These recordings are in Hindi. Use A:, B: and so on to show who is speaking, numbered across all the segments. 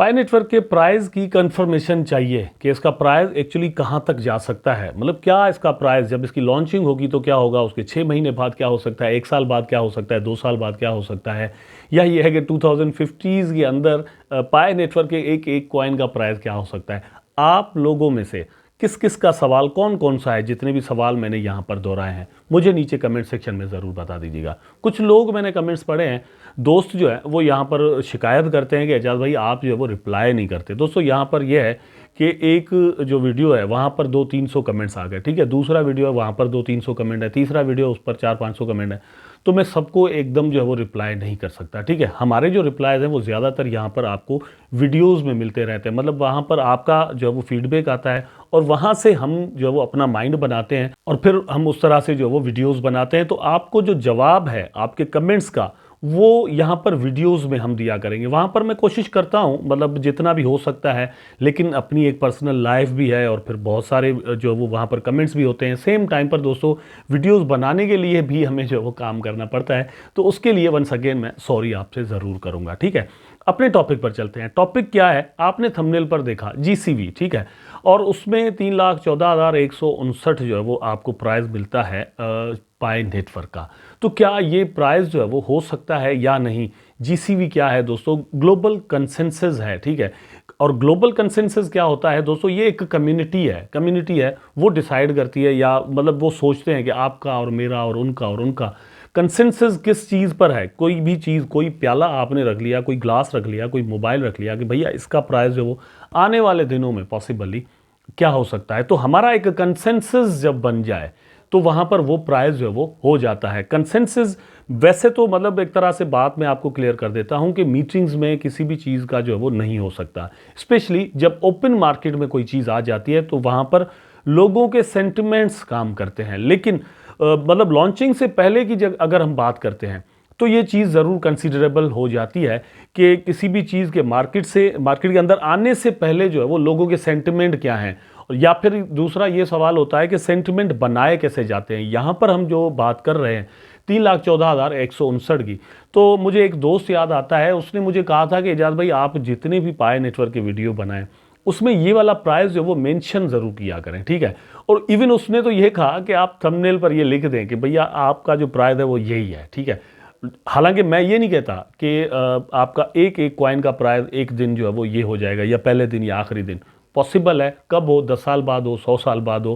A: पाई नेटवर्क के प्राइस की कंफर्मेशन चाहिए कि इसका प्राइस एक्चुअली कहाँ तक जा सकता है। मतलब क्या इसका प्राइस जब इसकी लॉन्चिंग होगी तो क्या होगा, उसके 6 महीने बाद क्या हो सकता है, 1 साल बाद क्या हो सकता है, 2 साल बाद क्या हो सकता है, या ये है कि 2050s के अंदर पाई नेटवर्क के एक एक कॉइन का प्राइस क्या हो सकता है। आप लोगों में से किस किस का सवाल कौन कौन सा है, जितने भी सवाल मैंने यहाँ पर दोहराए हैं मुझे नीचे कमेंट सेक्शन में ज़रूर बता दीजिएगा। कुछ लोग मैंने कमेंट्स पढ़े हैं, दोस्त जो है वो यहाँ पर शिकायत करते हैं कि एजाज भाई आप जो है वो रिप्लाई नहीं करते। दोस्तों यहाँ पर यह है कि एक जो वीडियो है वहाँ पर 200-300 कमेंट्स आ गए, ठीक है, दूसरा वीडियो है वहाँ पर 200-300 कमेंट है, तीसरा वीडियो उस पर 400-500 कमेंट है, तो मैं सबको एकदम जो है वो रिप्लाई नहीं कर सकता। ठीक है, हमारे जो रिप्लाईज हैं वो ज़्यादातर यहाँ पर आपको वीडियोज़ में मिलते रहते हैं, मतलब वहाँ पर आपका जो है वो फीडबैक आता है और वहाँ से हम जो है वो अपना माइंड बनाते हैं और फिर हम उस तरह से जो है वो वीडियोज़ बनाते हैं। तो आपको जो जवाब है आपके कमेंट्स का वो यहाँ पर वीडियोस में हम दिया करेंगे। वहाँ पर मैं कोशिश करता हूँ मतलब जितना भी हो सकता है, लेकिन अपनी एक पर्सनल लाइफ भी है और फिर बहुत सारे जो वो वहाँ पर कमेंट्स भी होते हैं। सेम टाइम पर दोस्तों वीडियोस बनाने के लिए भी हमें जो वो काम करना पड़ता है, तो उसके लिए वंस अगेन मैं सॉरी आपसे ज़रूर करूँगा। ठीक है, अपने टॉपिक पर चलते हैं। टॉपिक क्या है, आपने थंबनेल पर देखा जीसीवी, ठीक है, और उसमें 3,14,159 जो है वो आपको प्राइस मिलता है पाई नेटवर्क का। तो क्या ये प्राइस जो है वो हो सकता है या नहीं। जीसीवी क्या है दोस्तों, ग्लोबल कंसेंसस है, ठीक है, और ग्लोबल कंसेंसस क्या होता है दोस्तों, ये एक कम्युनिटी है वो डिसाइड करती है, या मतलब वो सोचते हैं कि आपका और मेरा और उनका कंसेंसस किस चीज़ पर है। कोई भी चीज़, कोई प्याला आपने रख लिया, कोई ग्लास रख लिया, कोई मोबाइल रख लिया कि भैया इसका प्राइस जो वो आने वाले दिनों में पॉसिबली क्या हो सकता है, तो हमारा एक कंसेंसस जब बन जाए तो वहाँ पर वो प्राइस जो है वो हो जाता है। कंसेंसस वैसे तो मतलब एक तरह से बात मैं आपको क्लियर कर देता हूँ कि मीटिंग्स में किसी भी चीज़ का जो है वो नहीं हो सकता, स्पेशली जब ओपन मार्केट में कोई चीज़ आ जाती है तो वहाँ पर लोगों के सेंटिमेंट्स काम करते हैं। लेकिन मतलब लॉन्चिंग से पहले की जब अगर हम बात करते हैं तो ये चीज़ ज़रूर कंसीडरेबल हो जाती है कि किसी भी चीज़ के मार्केट के अंदर आने से पहले जो है वो लोगों के सेंटिमेंट क्या हैं, या फिर दूसरा ये सवाल होता है कि सेंटिमेंट बनाए कैसे जाते हैं। यहाँ पर हम जो बात कर रहे हैं 3,14,159 की, तो मुझे एक दोस्त याद आता है, उसने मुझे कहा था कि एजाज भाई आप जितने भी पाई नेटवर्क के वीडियो बनाएं उसमें ये वाला प्राइस जो वो मेंशन ज़रूर किया करें, ठीक है, और इवन उसने तो ये कहा कि आप थंबनेल पर ये लिख दें कि भैया आपका जो प्राइस है वो यही है, ठीक है। हालांकि मैं ये नहीं कहता कि आपका एक एक कॉइन का प्राइस एक दिन जो है वो ये हो जाएगा या पहले दिन या आखिरी दिन। पॉसिबल है, कब हो, 10 साल बाद हो, 100 साल बाद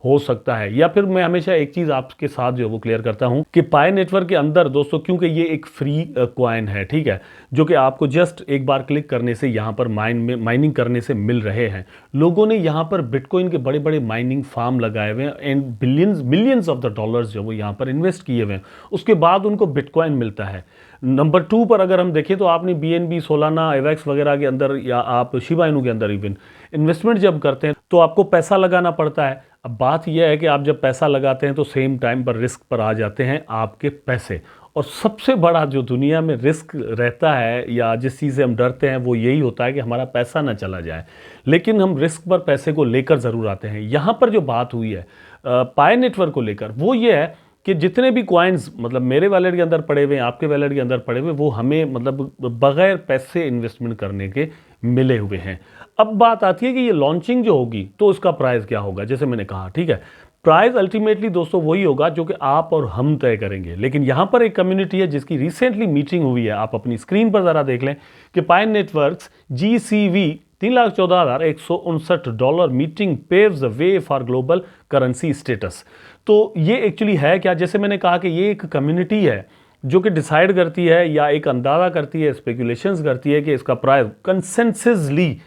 A: हो सकता है। या फिर मैं हमेशा एक चीज़ आपके साथ जो है वो क्लियर करता हूं कि पाई नेटवर्क के अंदर दोस्तों, क्योंकि ये एक फ्री कॉइन है, ठीक है, जो कि आपको जस्ट एक बार क्लिक करने से यहाँ पर माइनिंग करने से मिल रहे हैं। लोगों ने यहाँ पर बिटकॉइन के बड़े बड़े माइनिंग फार्म लगाए हुए हैं and millions of the dollars जो वो यहाँ पर इन्वेस्ट किए हुए हैं, उसके बाद उनको बिटकॉइन मिलता है। नंबर 2 पर अगर हम देखें तो आपने बीएनबी, सोलाना, एवेक्स वगैरह के अंदर या आप शिबा इनू के अंदर इवन इन्वेस्टमेंट जब करते हैं तो आपको पैसा लगाना पड़ता है। अब बात यह है कि आप जब पैसा लगाते हैं तो सेम टाइम पर रिस्क पर आ जाते हैं आपके पैसे, और सबसे बड़ा जो दुनिया में रिस्क रहता है या जिस चीज़ से हम डरते हैं वो यही होता है कि हमारा पैसा ना चला जाए। लेकिन हम रिस्क पर पैसे को लेकर ज़रूर आते हैं। यहाँ पर जो बात हुई है पाई नेटवर्क को लेकर वो ये है कि जितने भी कॉइन्स मतलब मेरे वैलेट के अंदर पड़े हुए हैं, आपके वैलेट के अंदर पड़े हुए, वो हमें मतलब बगैर पैसे इन्वेस्टमेंट करने के मिले हुए हैं। अब बात आती है कि ये लॉन्चिंग जो होगी तो उसका प्राइस क्या होगा। जैसे मैंने कहा, ठीक है, प्राइस अल्टीमेटली दोस्तों वही होगा जो कि आप और हम तय करेंगे। लेकिन यहाँ पर एक कम्युनिटी है जिसकी रिसेंटली मीटिंग हुई है, आप अपनी स्क्रीन पर ज़रा देख लें कि Pi networks GCV $3,14,159 meeting paves the way for global currency status. तो ये एक्चुअली है क्या, जैसे मैंने कहा कि ये एक कम्युनिटी है जो कि डिसाइड करती है या एक अंदाज़ा करती है, स्पेकुलेशंस करती है कि इसका प्राइस कंसेंससली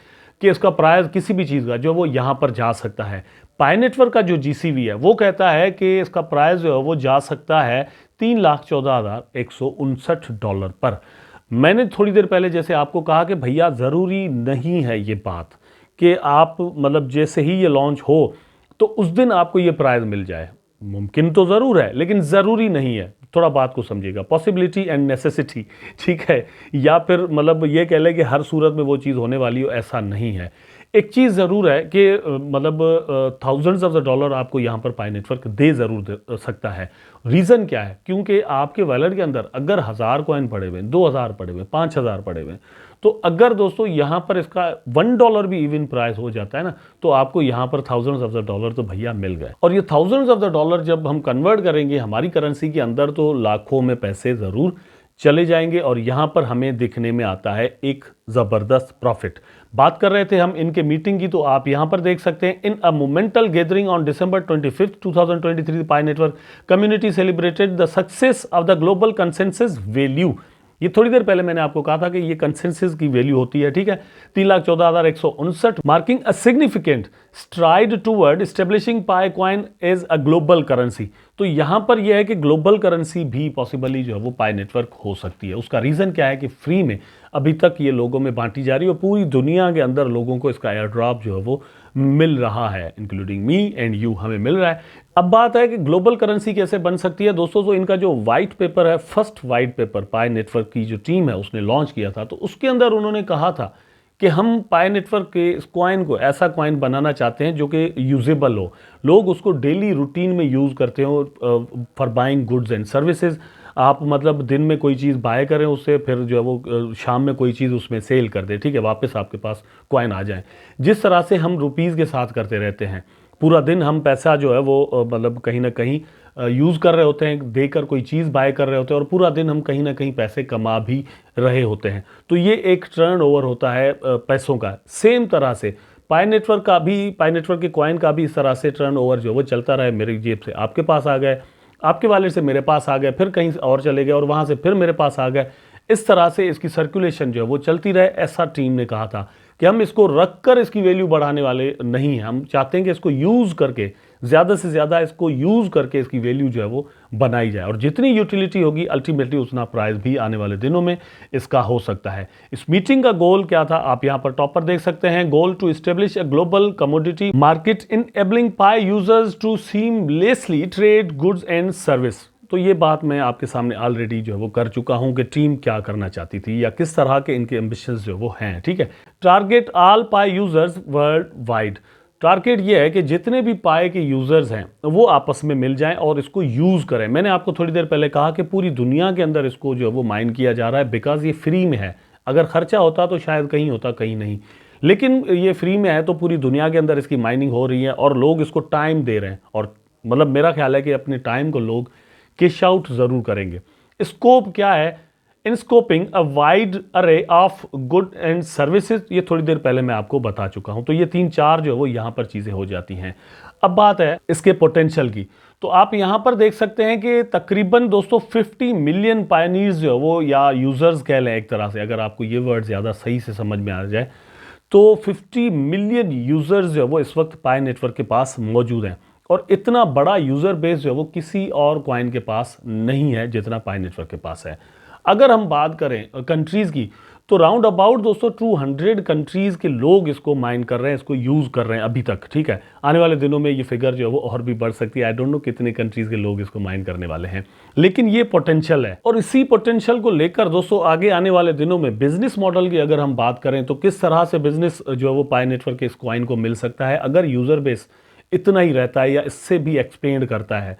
A: कि इसका प्राइस किसी भी चीज़ का जो वो यहाँ पर जा सकता है। पाई नेटवर्क का जो GCV है वो कहता है कि इसका प्राइस जो है वो जा सकता है $3,14,159 पर। मैंने थोड़ी देर पहले जैसे आपको कहा कि भैया ज़रूरी नहीं है ये बात कि आप मतलब जैसे ही ये लॉन्च हो तो उस दिन आपको ये प्राइस मिल जाए। मुमकिन तो ज़रूर है लेकिन ज़रूरी नहीं है। थोड़ा बात को समझिएगा, पॉसिबिलिटी एंड नेसेसिटी, ठीक है, या फिर मतलब ये कह लें कि हर सूरत में वो चीज़ होने वाली हो, ऐसा नहीं है। एक चीज़ ज़रूर है कि मतलब थाउजेंड्स ऑफ द डॉलर आपको यहाँ पर पाई नेटवर्क दे ज़रूर दे सकता है। रीज़न क्या है? क्योंकि आपके वॉलेट के अंदर अगर 1000 कॉइन पड़े हुए हैं, 2000 पड़े हुए हैं, 5000 पड़े हुए हैं, तो अगर दोस्तों यहाँ पर इसका $1 भी इवन प्राइस हो जाता है ना, तो आपको यहाँ पर थाउजेंड्स ऑफ द डॉलर तो भैया मिल गए। और ये थाउजेंड्स ऑफ द डॉलर जब हम कन्वर्ट करेंगे हमारी करेंसी के अंदर, तो लाखों में पैसे ज़रूर चले जाएंगे और यहाँ पर हमें दिखने में आता है एक ज़बरदस्त प्रॉफिट। बात कर रहे थे हम इनके मीटिंग की, तो आप यहाँ पर देख सकते हैं, in a momental gathering on December 25, 2023 Pi network community celebrated the success of the global consensus value. ये थोड़ी देर पहले मैंने आपको कहा था कि ये कंसेंसस की वैल्यू होती है, ठीक है, 3,14,159, marking a significant stride toward establishing Pi coin as a global currency. तो यहां पर यह है कि ग्लोबल करेंसी भी पॉसिबली जो है वो पाई नेटवर्क हो सकती है। उसका रीज़न क्या है कि फ्री में अभी तक ये लोगों में बांटी जा रही है और पूरी दुनिया के अंदर लोगों को इसका एयर ड्रॉप जो है वो मिल रहा है, इंक्लूडिंग मी एंड यू, हमें मिल रहा है। अब बात है कि ग्लोबल करेंसी कैसे बन सकती है दोस्तों। तो इनका जो वाइट पेपर है, फर्स्ट वाइट पेपर पाई नेटवर्क की जो टीम है उसने लॉन्च किया था, तो उसके अंदर उन्होंने कहा था कि हम पाई नेटवर्क के इस कॉइन को ऐसा कॉइन बनाना चाहते हैं जो कि यूजेबल हो, लोग उसको डेली रूटीन में यूज़ करते हो for buying goods and services. आप मतलब दिन में कोई चीज़ बाय करें उससे, फिर जो है वो शाम में कोई चीज़ उसमें सेल कर दे, ठीक है, वापस आपके पास कॉइन आ जाए। जिस तरह से हम रुपीज़ के साथ करते रहते हैं, पूरा दिन हम पैसा जो है वो मतलब कहीं ना कहीं यूज़ कर रहे होते हैं, देकर कोई चीज़ बाय कर रहे होते हैं और पूरा दिन हम कहीं ना कहीं पैसे कमा भी रहे होते हैं। तो ये एक टर्न ओवर होता है पैसों का। सेम तरह से पाई नेटवर्क का भी, पाई नेटवर्क के कॉइन का भी इस तरह से टर्न ओवर जो वो चलता रहे, मेरी जेब से आपके पास आ गए, आपके वॉलेट से मेरे पास आ गए, फिर कहीं और चले गए और वहाँ से फिर मेरे पास आ गए। इस तरह से इसकी सर्कुलेशन जो है वो चलती रहे। ऐसा टीम ने कहा था कि हम इसको रख कर इसकी वैल्यू बढ़ाने वाले नहीं हैं, हम चाहते हैं कि इसको यूज़ करके ज़्यादा से ज़्यादा इसको यूज़ करके इसकी वैल्यू जो है वो बनाई जाए और जितनी यूटिलिटी होगी अल्टीमेटली उतना प्राइस भी आने वाले दिनों में इसका हो सकता है। इस मीटिंग का गोल क्या था, आप यहाँ पर टॉप पर देख सकते हैं, goal to establish a global commodity market enabling Pi users to seamlessly trade goods and service. तो ये बात मैं आपके सामने ऑलरेडी जो है वो कर चुका हूं कि टीम क्या करना चाहती थी या किस तरह के इनके एम्बिशंस जो वो हैं, ठीक है। टारगेट ऑल पाई यूजर्स वर्ल्ड वाइड। टारगेट ये है कि जितने भी पाई के यूजर्स हैं वो आपस में मिल जाएं और इसको यूज करें। मैंने आपको थोड़ी देर पहले कहा कि पूरी दुनिया के अंदर इसको जो है वो माइन किया जा रहा है, बिकॉज ये फ्री में है। अगर खर्चा होता तो शायद कहीं होता, कहीं नहीं, लेकिन ये फ्री में है तो पूरी दुनिया के अंदर इसकी माइनिंग हो रही है और लोग इसको टाइम दे रहे हैं। और मतलब मेरा ख्याल है कि अपने टाइम को लोग कैश आउट जरूर करेंगे। स्कोप क्या है, इन स्कोपिंग अ वाइड अरे ऑफ गुड एंड सर्विसेज, ये थोड़ी देर पहले मैं आपको बता चुका हूं। तो ये 3-4 जो है वो यहां पर चीजें हो जाती हैं। अब बात है इसके पोटेंशियल की, तो आप यहां पर देख सकते हैं कि तकरीबन दोस्तों 50 मिलियन पायनियर्स जो है वो, या यूजर्स कह लें एक तरह से, अगर आपको ये वर्ड ज्यादा सही से समझ में आ जाए, तो 50 मिलियन यूजर्स जो है वो इस वक्त पाई नेटवर्क के पास मौजूद हैं और इतना बड़ा यूजर बेस जो है वो किसी और कॉइन के पास नहीं है जितना पाई नेटवर्क के पास है। अगर हम बात करें कंट्रीज की, तो राउंड अबाउट दोस्तों 200 कंट्रीज के लोग इसको माइन कर रहे हैं, इसको यूज कर रहे हैं अभी तक, ठीक है। आने वाले दिनों में ये फिगर जो है वो और भी बढ़ सकती है। आई डोंट नो कितने कंट्रीज के लोग इसको माइन करने वाले हैं, लेकिन ये पोटेंशियल है। और इसी पोटेंशियल को लेकर दोस्तों आगे आने वाले दिनों में बिजनेस मॉडल की अगर हम बात करें, तो किस तरह से बिजनेस जो है वो पाई नेटवर्क के इस कॉइन को मिल सकता है अगर यूजर बेस इतना ही रहता है या इससे भी एक्सपेंड करता है।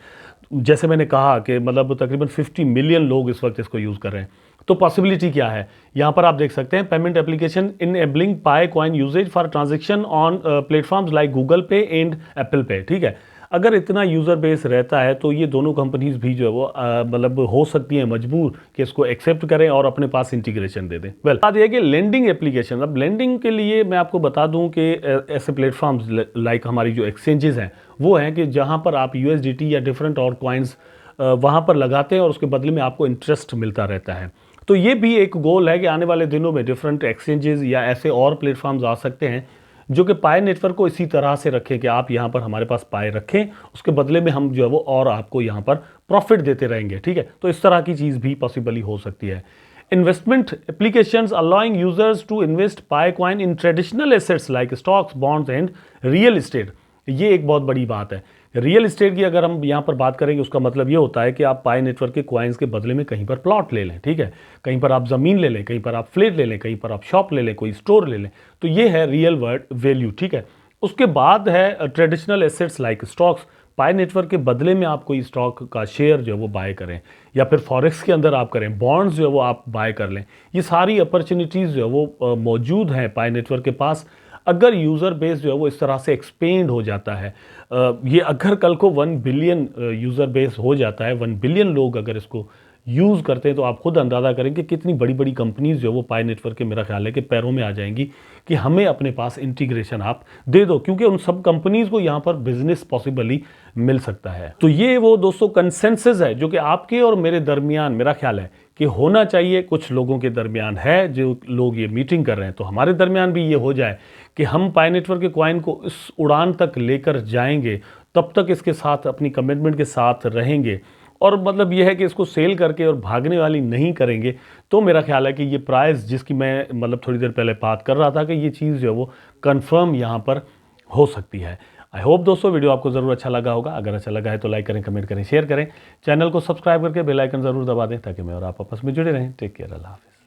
A: जैसे मैंने कहा कि मतलब तकरीबन 50 मिलियन लोग इस वक्त इसको यूज़ कर रहे हैं, तो पॉसिबिलिटी क्या है, यहां पर आप देख सकते हैं, payment application enabling Pi coin usage for transaction on platforms like Google Pay and Apple Pay, ठीक है। अगर इतना यूज़र बेस रहता है तो ये दोनों कंपनीज भी जो है वो मतलब हो सकती हैं मजबूर कि इसको एक्सेप्ट करें और अपने पास इंटीग्रेशन दे दें। वेल, बात यह है कि लेंडिंग एप्लीकेशन, अब लेंडिंग के लिए मैं आपको बता दूं कि ऐसे प्लेटफॉर्म्स लाइक हमारी जो एक्सचेंजेस हैं वो हैं कि जहां पर आप USDT या डिफरेंट और कॉइन्स वहां पर लगाते हैं और उसके बदले में आपको इंटरेस्ट मिलता रहता है। तो ये भी एक गोल है कि आने वाले दिनों में डिफरेंट एक्सचेंजेस या ऐसे और प्लेटफॉर्म्स आ सकते हैं जो कि पाई नेटवर्क को इसी तरह से रखें कि आप यहाँ पर हमारे पास पाई रखें, उसके बदले में हम जो है वो और आपको यहाँ पर प्रॉफिट देते रहेंगे, ठीक है। तो इस तरह की चीज़ भी पॉसिबली हो सकती है। Investment applications allowing users to invest Pi coin in traditional assets like stocks, bonds and real estate, ये एक बहुत बड़ी बात है। रियल इस्टेट की अगर हम यहाँ पर बात करेंगे, उसका मतलब ये होता है कि आप पाई नेटवर्क के कॉइन्स के बदले में कहीं पर प्लॉट ले लें, ठीक है, कहीं पर आप ज़मीन ले लें, कहीं पर आप फ्लैट ले लें, कहीं पर आप शॉप ले लें, कोई स्टोर ले लें। तो ये है रियल वर्ल्ड वैल्यू, ठीक है। उसके बाद है ट्रेडिशनल एसेट्स लाइक स्टॉक्स। पाई नेटवर्क के बदले में आप कोई स्टॉक का शेयर जो है वो बाय करें, या फिर फॉरेक्स के अंदर आप करें, बॉन्ड्स जो है वो आप बाय कर लें। ये सारी अपॉर्चुनिटीज़ जो है वो मौजूद हैं पाई नेटवर्क के पास, अगर यूज़र बेस जो है वो इस तरह से एक्सपेंड हो जाता है। ये अगर कल को 1 बिलियन यूज़र बेस हो जाता है, 1 बिलियन लोग अगर इसको यूज़ करते हैं, तो आप खुद अंदाज़ा करें कि कितनी बड़ी बड़ी कंपनीज़ जो है वो पाई नेटवर्क के, मेरा ख्याल है कि पैरों में आ जाएंगी कि हमें अपने पास इंटीग्रेशन आप दे दो, क्योंकि उन सब कंपनीज़ को यहाँ पर बिजनेस पॉसिबली मिल सकता है। तो ये वो दोस्तों कंसेंसस है जो कि आपके और मेरे दरमियान, मेरा ख्याल है कि होना चाहिए, कुछ लोगों के दरमियान है जो लोग ये मीटिंग कर रहे हैं, तो हमारे दरमियान भी ये हो जाए कि हम पाई नेटवर्क के कॉइन को इस उड़ान तक लेकर जाएंगे, तब तक इसके साथ अपनी कमिटमेंट के साथ रहेंगे, और मतलब ये है कि इसको सेल करके और भागने वाली नहीं करेंगे। तो मेरा ख्याल है कि ये प्राइस जिसकी मैं मतलब थोड़ी देर पहले बात कर रहा था कि ये चीज़ जो है वो कंफर्म यहाँ पर हो सकती है। आई होप दोस्तों वीडियो आपको ज़रूर अच्छा लगा होगा। अगर अच्छा लगा है तो लाइक करें, कमेंट करें, शेयर करें, चैनल को सब्सक्राइब करके बेल आइकन ज़रूर दबा दें ताकि मैं और आप आपस में जुड़े रहें। टेक केयर, अल्लाह हाफिज़।